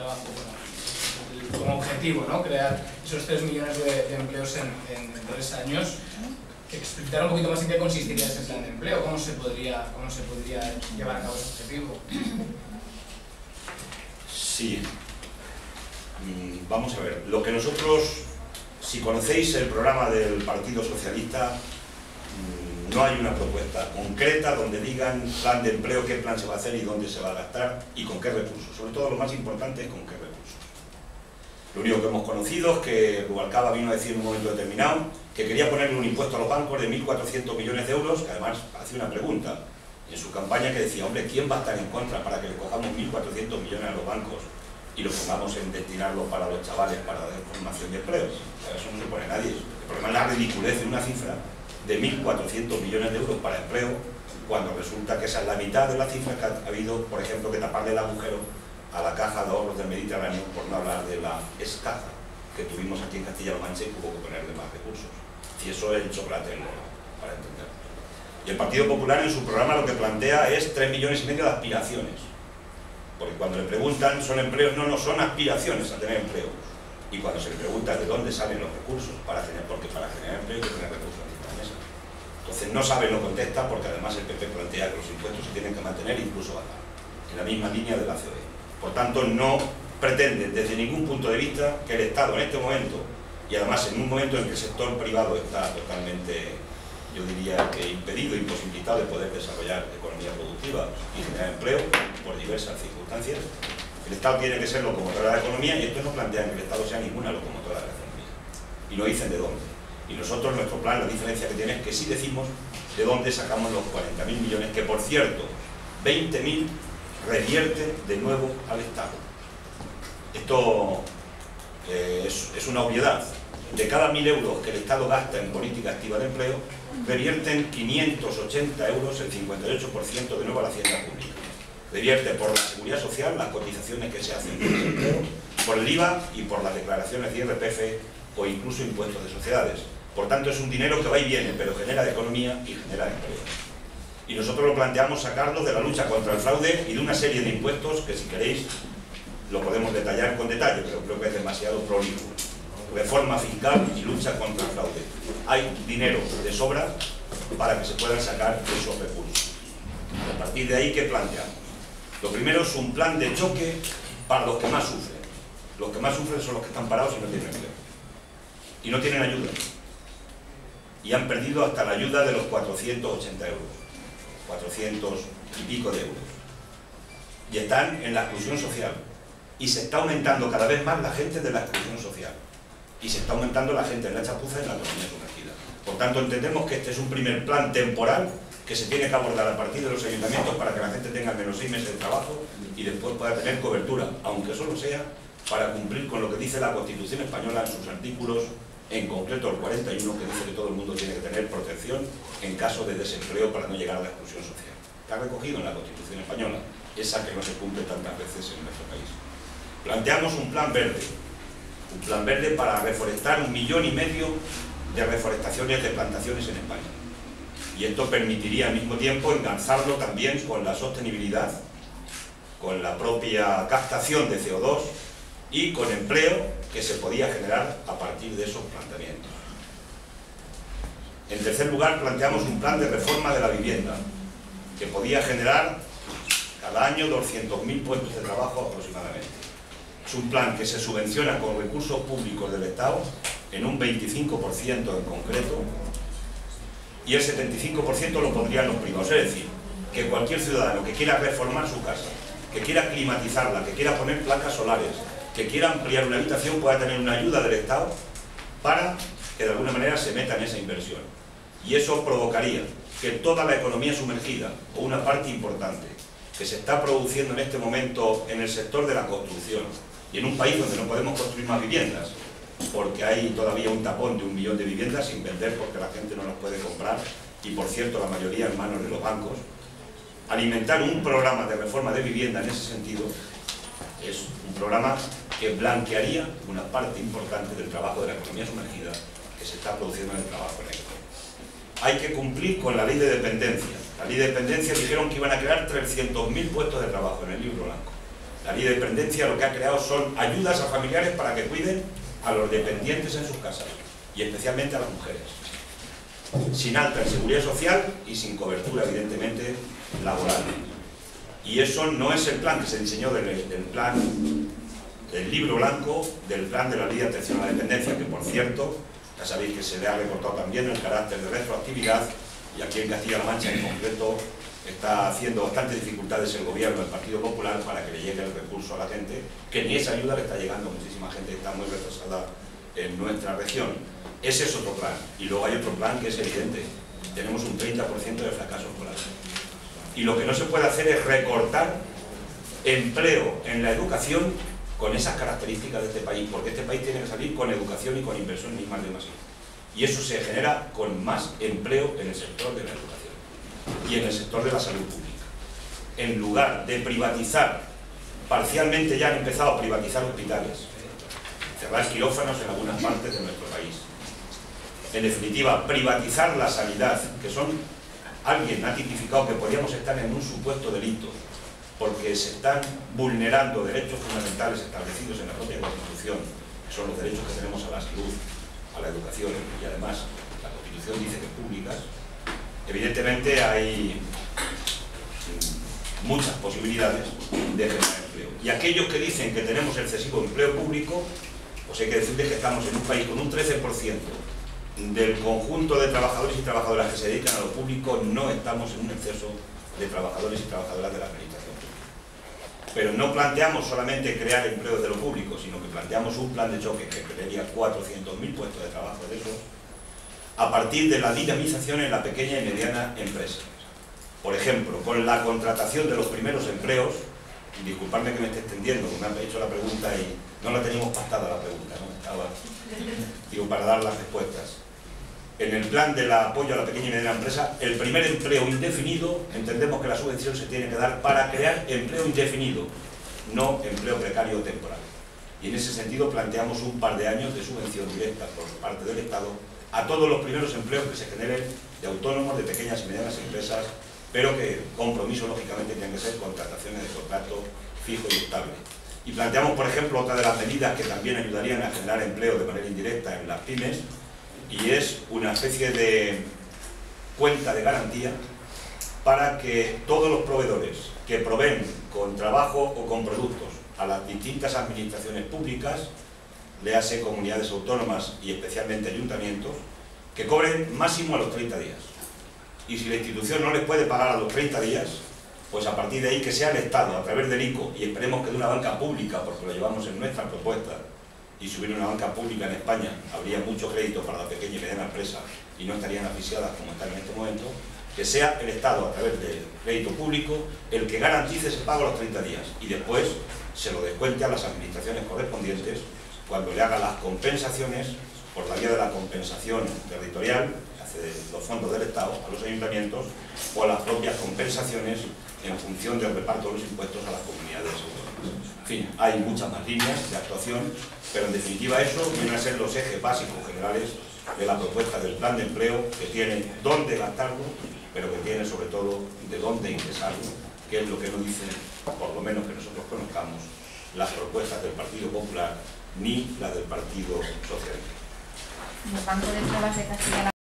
trabajo, como objetivo, ¿no? Crear esos 3 millones de empleos en 3 años. Explicar un poquito más en qué consistiría ese plan de empleo, cómo se podría llevar a cabo ese objetivo. Sí. Vamos a ver, lo que nosotros, si conocéis el programa del Partido Socialista, no hay una propuesta concreta donde digan plan de empleo, qué plan se va a hacer y dónde se va a gastar y con qué recursos. Sobre todo lo más importante es con qué recursos. Lo único que hemos conocido es que Rubalcaba vino a decir en un momento determinado que quería ponerle un impuesto a los bancos de 1.400 millones de euros, que además hacía una pregunta en su campaña que decía, hombre, ¿quién va a estar en contra para que le cojamos 1.400 millones a los bancos y los pongamos en destinarlos para los chavales, para dar formación de empleos? Eso no se pone nadie. El problema es la ridiculez de una cifra de 1.400 millones de euros para empleo, cuando resulta que esa es la mitad de la cifra que ha habido, por ejemplo, que taparle el agujero a la Caja de Ahorros del Mediterráneo, por no hablar de la escaza que tuvimos aquí en Castilla-La Mancha y hubo que ponerle más recursos. Y eso es el chocolate para entender. Y el Partido Popular en su programa lo que plantea es 3,5 millones de aspiraciones. Porque cuando le preguntan, ¿son empleos? No, son aspiraciones a tener empleo. Y cuando se le pregunta de dónde salen los recursos, porque para generar empleo hay que tener recursos encima de la mesa. Entonces no sabe, no contesta, porque además el PP plantea que los impuestos se tienen que mantener e incluso bajar, en la misma línea de la COE. Por tanto, no pretende desde ningún punto de vista que el Estado en este momento, y además en un momento en que el sector privado está totalmente, yo diría que impedido, imposibilitado de poder desarrollar economía productiva y generar empleo por diversas circunstancias, el Estado tiene que ser locomotora de la economía, y estos no plantean que el Estado sea ninguna locomotora de la economía. Y no dicen de dónde. Y nosotros, nuestro plan, la diferencia que tiene es que sí decimos de dónde sacamos los 40.000 millones, que por cierto, 20.000 revierte de nuevo al Estado. Esto es una obviedad. De cada 1.000 euros que el Estado gasta en política activa de empleo, revierten 580 euros, el 58% de nuevo a la hacienda pública. Revierte por la seguridad social, las cotizaciones que se hacen por el empleo, por el IVA y por las declaraciones de IRPF o incluso impuestos de sociedades. Por tanto, es un dinero que va y viene, pero genera economía y genera empleo. Y nosotros lo planteamos sacarlo de la lucha contra el fraude y de una serie de impuestos que, si queréis, lo podemos detallar con detalle, pero creo que es demasiado prolijo. Reforma fiscal y lucha contra el fraude. Hay dinero de sobra para que se puedan sacar esos recursos. A partir de ahí, ¿qué planteamos? Lo primero es un plan de choque para los que más sufren. Los que más sufren son los que están parados y no tienen empleo. Y no tienen ayuda. Y han perdido hasta la ayuda de los 480 euros. 400 y pico de euros. Y están en la exclusión social. Y se está aumentando cada vez más la gente de la exclusión social. Y se está aumentando la gente en la chapuza y en la economía sumergida. Por tanto, entendemos que este es un primer plan temporal que se tiene que abordar a partir de los ayuntamientos para que la gente tenga al menos 6 meses de trabajo y después pueda tener cobertura, aunque solo sea para cumplir con lo que dice la Constitución española en sus artículos, en concreto el 41, que dice que todo el mundo tiene que tener protección en caso de desempleo para no llegar a la exclusión social. Está recogido en la Constitución española, esa que no se cumple tantas veces en nuestro país. Planteamos un plan verde para reforestar 1,5 millones de reforestaciones de plantaciones en España. Y esto permitiría al mismo tiempo engarzarlo también con la sostenibilidad, con la propia captación de CO2 y con empleo que se podía generar a partir de esos planteamientos. En tercer lugar, planteamos un plan de reforma de la vivienda que podía generar cada año 200.000 puestos de trabajo aproximadamente. Es un plan que se subvenciona con recursos públicos del Estado en un 25% en concreto, y el 75% lo pondrían los privados. Es decir, que cualquier ciudadano que quiera reformar su casa, que quiera climatizarla, que quiera poner placas solares, que quiera ampliar una habitación, pueda tener una ayuda del Estado para que de alguna manera se meta en esa inversión. Y eso provocaría que toda la economía sumergida, o una parte importante, que se está produciendo en este momento en el sector de la construcción, y en un país donde no podemos construir más viviendas, porque hay todavía un tapón de 1 millón de viviendas sin vender porque la gente no las puede comprar, y por cierto la mayoría en manos de los bancos, alimentar un programa de reforma de vivienda en ese sentido es un programa que blanquearía una parte importante del trabajo de la economía sumergida que se está produciendo en el trabajo negro. Hay que cumplir con la ley de dependencia. La ley de dependencia dijeron que iban a crear 300.000 puestos de trabajo en el libro blanco. La La ley de dependencia lo que ha creado son ayudas a familiares para que cuiden a los dependientes en sus casas, y especialmente a las mujeres, sin alta en seguridad social y sin cobertura, evidentemente, laboral. Y eso no es el plan que se diseñó del libro blanco del plan de la ley de atención a la dependencia, que por cierto, ya sabéis que se le ha recortado también el carácter de retroactividad, y aquí en Castilla-La Mancha en concreto está haciendo bastantes dificultades el gobierno del Partido Popular para que le llegue el recurso a la gente, que ni esa ayuda le está llegando a muchísima gente que está muy retrasada en nuestra región. Ese es otro plan. Y luego hay otro plan que es evidente. Tenemos un 30% de fracaso escolar. Y lo que no se puede hacer es recortar empleo en la educación con esas características de este país, porque este país tiene que salir con educación y con inversión ni más de más. Y eso se genera con más empleo en el sector de la educación y en el sector de la salud pública. En lugar de privatizar, parcialmente ya han empezado a privatizar hospitales, cerrar quirófanos en algunas partes de nuestro país. En definitiva, privatizar la sanidad, que alguien ha tipificado que podríamos estar en un supuesto delito, porque se están vulnerando derechos fundamentales establecidos en la propia Constitución, que son los derechos que tenemos a la salud, a la educación, y además la Constitución dice que públicas. Evidentemente hay muchas posibilidades de generar empleo. Y aquellos que dicen que tenemos excesivo empleo público, pues hay que decirles que estamos en un país con un 13% del conjunto de trabajadores y trabajadoras que se dedican a lo público. No estamos en un exceso de trabajadores y trabajadoras de la administración pública. Pero no planteamos solamente crear empleo de lo público, sino que planteamos un plan de choque que crearía 400.000 puestos de trabajo de esos, a partir de la dinamización en la pequeña y mediana empresa. Por ejemplo, con la contratación de los primeros empleos, y disculpadme que me esté extendiendo, me han hecho la pregunta y no la teníamos pactada la pregunta, ¿no? Digo, para dar las respuestas. En el plan del apoyo a la pequeña y mediana empresa, el primer empleo indefinido, entendemos que la subvención se tiene que dar para crear empleo indefinido, no empleo precario o temporal. Y en ese sentido planteamos un par de años de subvención directa por parte del Estado a todos los primeros empleos que se generen de autónomos, de pequeñas y medianas empresas, pero que compromiso lógicamente tienen que ser contrataciones de contrato fijo y estable. Y planteamos, por ejemplo, otra de las medidas que también ayudarían a generar empleo de manera indirecta en las pymes, y es una especie de cuenta de garantía para que todos los proveedores que proveen con trabajo o con productos a las distintas administraciones públicas, léase comunidades autónomas y especialmente ayuntamientos, que cobren máximo a los 30 días. Y si la institución no les puede pagar a los 30 días, pues a partir de ahí que sea el Estado, a través del ICO, y esperemos que de una banca pública, porque lo llevamos en nuestra propuesta, y subir una banca pública en España, habría mucho crédito para la pequeña y mediana empresa y no estarían asfixiadas como están en este momento, que sea el Estado, a través del crédito público, el que garantice ese pago a los 30 días y después se lo descuente a las administraciones correspondientes cuando le haga las compensaciones por la vía de la compensación territorial, de los fondos del Estado a los ayuntamientos, o a las propias compensaciones en función del reparto de los impuestos a las comunidades autónomas. En fin, hay muchas más líneas de actuación, pero en definitiva eso vienen a ser los ejes básicos generales de la propuesta del plan de empleo, que tiene dónde gastarlo, pero que tiene sobre todo de dónde ingresarlo, que es lo que no dicen, por lo menos que nosotros conozcamos, las propuestas del Partido Popular ni las del Partido Socialista. El Banco de Pruebas de Castilla-La